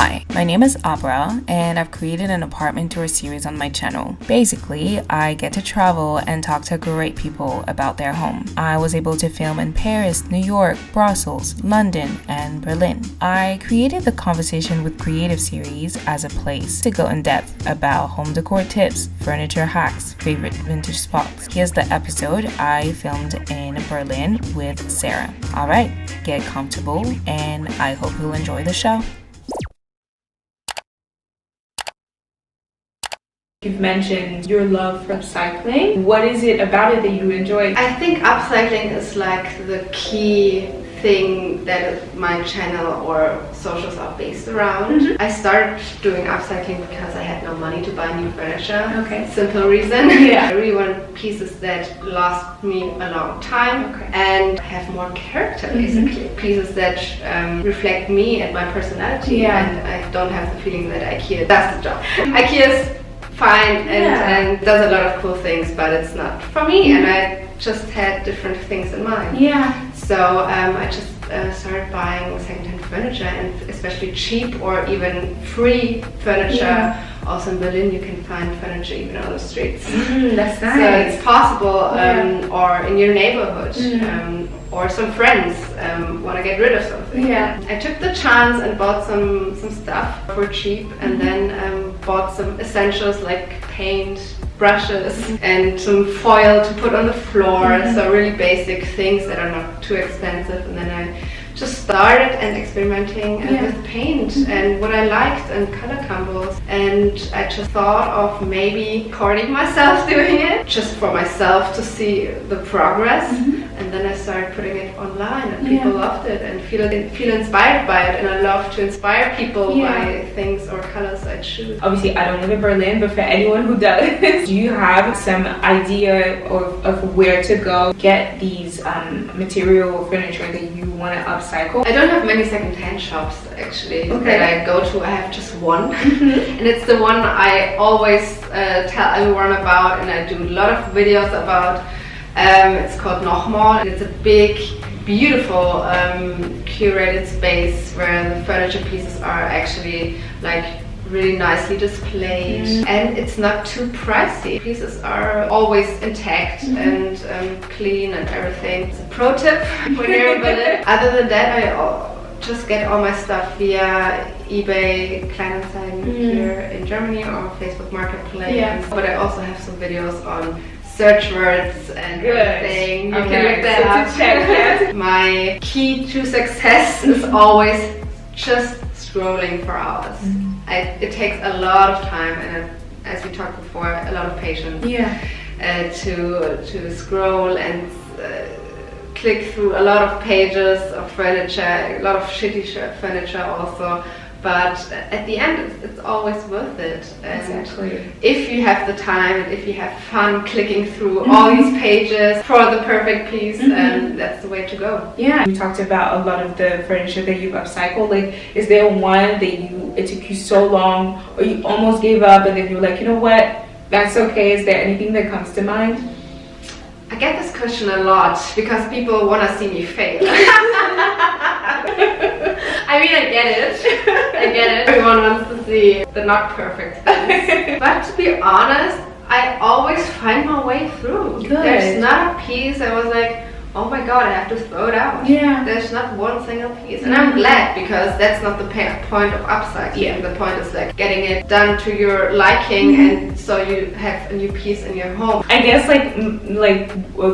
Hi, my name is Abra, and I've created an apartment tour series on my channel. Basically, I get to travel and talk to great people about their home. I was able to film in Paris, New York, Brussels, London, and Berlin. I created the Conversation with Creative series as a place to go in depth about home decor tips, furniture hacks, favorite vintage spots. Here's the episode I filmed in Berlin with Sarah. Alright, get comfortable, and I hope you'll enjoy the show. You've mentioned your love for upcycling. What is it about it that you enjoy? I think upcycling is like the key thing that my channel or socials are based around. I started doing upcycling because I had no money to buy new furniture. Okay. Simple reason. Yeah. I really wanted pieces that last me a long time and have more character, basically. Pieces that reflect me and my personality. And I don't have the feeling that IKEA does the job. IKEA is fine and does a lot of cool things, but it's not for me, and I just had different things in mind. So I just started buying secondhand furniture, and especially cheap or even free furniture. Also in Berlin you can find furniture even on the streets. That's nice. So it's possible, or in your neighborhood, or some friends want to get rid of something. I took the chance and bought some stuff for cheap, and then bought some essentials like paint, brushes, and some foil to put on the floor. So really basic things that are not too expensive. And then I just started and experimenting with paint and what I liked and color combos, and I just thought of maybe recording myself doing it just for myself to see the progress. And then I started putting it online, and people loved it and feel inspired by it, and I love to inspire people by things or colors I choose. Obviously, I don't live in Berlin, but for anyone who does, do you have some idea of where to go get these material or furniture that you want to upcycle? I don't have many second-hand shops actually that I go to. I have just one, and it's the one I always tell everyone about, and I do a lot of videos about. It's called Nochmal, and it's a big, beautiful, curated space where the furniture pieces are actually like really nicely displayed, and it's not too pricey. Pieces are always intact and clean and everything. It's a pro tip when you're in Berlin. Other than that, I just get all my stuff via eBay, Kleinanzeigen here in Germany, or Facebook Marketplace. But I also have some videos on search words and everything. You can look that up. My key to success is always just scrolling for hours. It takes a lot of time, and as we talked before, a lot of patience to scroll and click through a lot of pages of furniture, a lot of shitty furniture also. But at the end, it's always worth it. And exactly. If you have the time, and if you have fun clicking through all these pages for the perfect piece, that's the way to go. You talked about a lot of the furniture that you've upcycled. Like, is there one that it took you so long, or you almost gave up, and then you were like, you know what, that's okay? Is there anything that comes to mind? I get this question a lot because people want to see me fail. I mean, I get it. Everyone wants to see the not perfect things. But to be honest, I always find my way through. There's not a piece I was like, oh my god, I have to throw it out. There's not one single piece. And I'm glad, because that's not the point of upcycling. The point is like getting it done to your liking, and so you have a new piece in your home. I guess like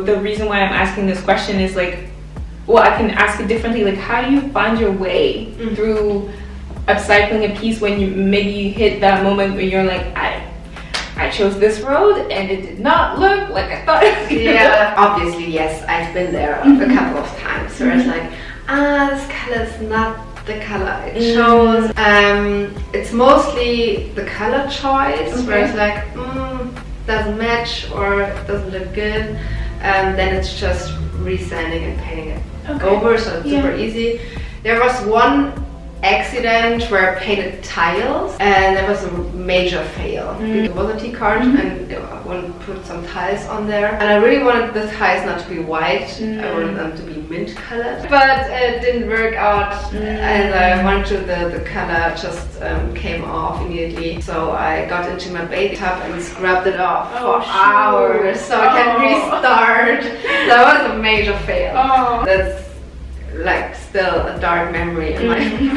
the reason why I'm asking this question is like, well, I can ask it differently. Like, how do you find your way through upcycling a piece when you maybe hit that moment when you're like, I chose this road and it did not look like I thought it was gonna look. Obviously, yes, I've been there a couple of times where it's like, this color is not the color it shows. It's mostly the color choice where it's like, doesn't match or doesn't look good. Then it's just resanding and painting it over, so it's super easy. There was one accident where I painted tiles, and that was a major fail. It was a T-card, and I wanted to put some tiles on there, and I really wanted the tiles not to be white. I wanted them to be mint colored, but it didn't work out as I wanted to. The color just came off immediately, so I got into my baby tub and scrubbed it off for hours so I can restart. That was a major fail. That's like still a dark memory in my brain.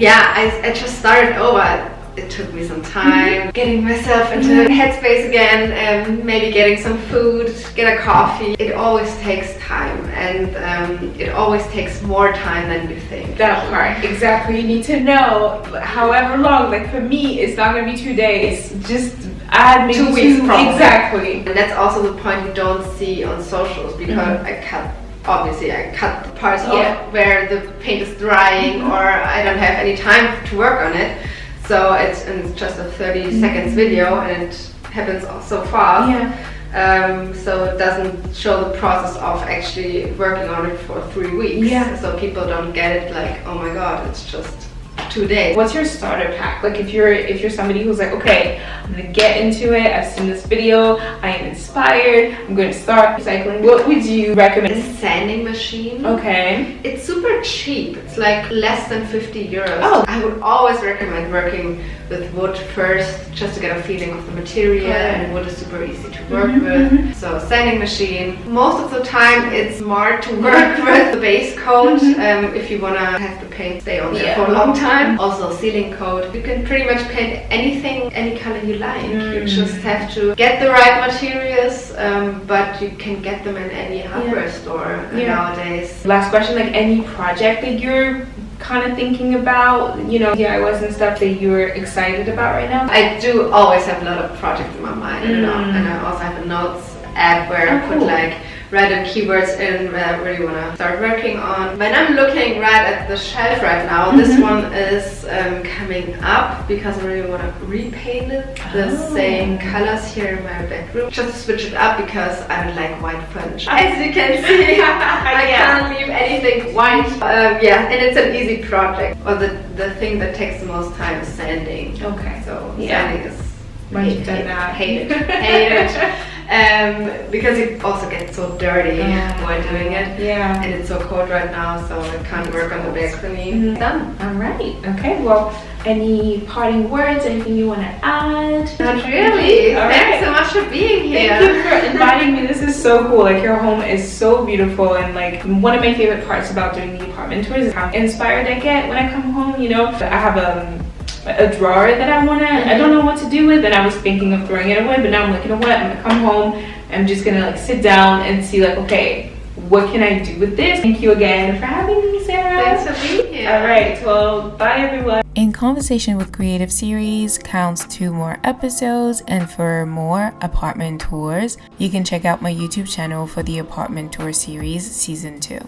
Yeah, I just started over. It took me some time getting myself into headspace again, and maybe getting some food, get a coffee. It always takes time, and it always takes more time than you think. That part, exactly. You need to know however long. Like for me, it's not gonna be 2 days. Just add maybe 2 weeks probably. Exactly. And that's also the point you don't see on socials, because obviously I cut the parts off where the paint is drying, or I don't have any time to work on it. So it's just a 30 seconds video, and it happens so fast. So it doesn't show the process of actually working on it for 3 weeks. So people don't get it like, oh my god, it's just 2 days. What's your starter pack? Like if you're somebody who's like, okay, I'm gonna get into it, I've seen this video, I am inspired, I'm gonna start upcycling, what would you recommend? A sanding machine. Okay. It's super cheap. It's like less than 50 euros. I would always recommend working with wood first, just to get a feeling of the material, and wood is super easy to work with. So sanding machine. Most of the time it's smart to work with the base coat if you wanna have the paint stay on there for a long time. Also sealing coat. You can pretty much paint anything, any color you like. You just have to get the right materials, but you can get them in any hardware store nowadays. Last question, like any project that you're kind of thinking about, you know, DIYs and stuff that you're excited about right now? I do always have a lot of projects in my mind, and I also have a notes app where I put like random keywords in that I really want to start working on. When I'm looking right at the shelf right now, this one is coming up because I really want to repaint it the same colors here in my bedroom. Just to switch it up because I don't like white furniture. As you can see, I can't leave anything white. And it's an easy project. Or the thing that takes the most time is sanding. Okay. So sanding is hate it. Because it also gets so dirty while doing it. And it's so cold right now, so I can't work on the balcony. Done. All right. Okay. Well, any parting words? Anything you want to add? Not really. Thanks so much for being here. Thank you for inviting me. This is so cool. Like your home is so beautiful, and like one of my favorite parts about doing the apartment tours is how inspired I get when I come home. You know, I have a drawer that I don't know what to do with, and I was thinking of throwing it away, but now I'm like, you know what, I'm gonna come home, I'm just gonna like sit down and see like, okay, what can I do with this? Thank you again for having me, Sarah. Thanks for being here. All right, well, bye everyone. In Conversation with Creative series counts 2 more episodes, and for more apartment tours, you can check out my YouTube channel for the apartment tour series season 2.